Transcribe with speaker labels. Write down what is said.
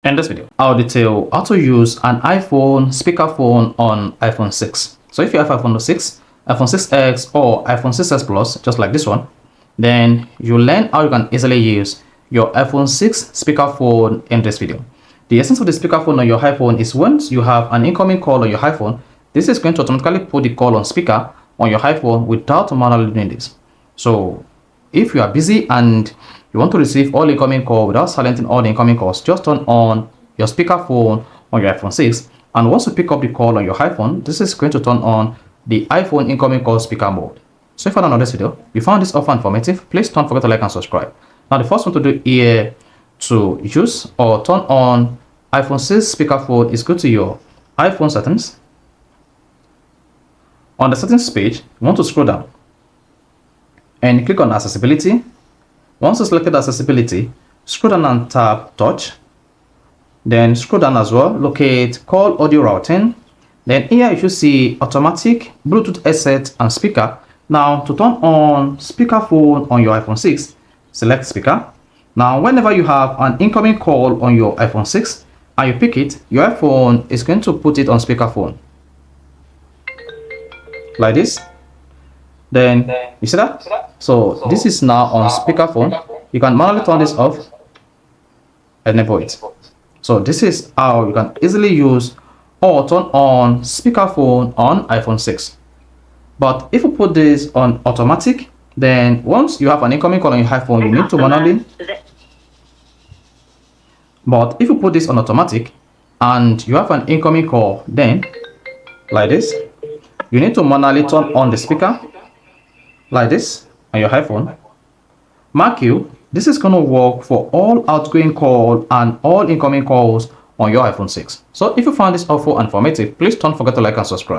Speaker 1: In this video, I'll detail how to use an iPhone speakerphone on iPhone 6. So if you have iPhone 6, iPhone 6X or iPhone 6S Plus, just like this one, then you learn how you can easily use your iPhone 6 speakerphone in this video. The essence of the speakerphone on your iPhone is once you have an incoming call on your iPhone, this is going to automatically put the call on speaker on your iPhone without manually doing this. So if you are busy and you want to receive all incoming calls without silencing all the incoming calls, just turn on your speakerphone on your iPhone 6, and once you pick up the call on your iPhone, this is going to turn on the iPhone incoming call speaker mode. So if you found this video, you found this offer informative, please don't forget to like and subscribe. Now the first one to do here to use or turn on iPhone 6 speakerphone is go to your iPhone settings. On the settings page, you want to scroll down and click on accessibility. Once you selected accessibility, scroll down and tap touch. Then scroll down as well, locate call audio routing. Then here you should see automatic Bluetooth headset and speaker. Now to turn on speakerphone on your iPhone 6, select speaker. Now whenever you have an incoming call on your iPhone 6 and you pick it, your iPhone is going to put it on speakerphone like this. Then you see that? So this is now on speakerphone. You can manually turn this off, enable it. So this is how you can easily use or turn on speakerphone on iPhone 6. But if you put this on automatic, then once you have an incoming call on your iPhone, you need to manually. But if you put this on automatic and you have an incoming call, then like this, you need to manually turn on the speaker like this on your iPhone. Mark you, this is going to work for all outgoing calls and all incoming calls on your iPhone 6. So if you found this helpful and informative, please don't forget to like and subscribe.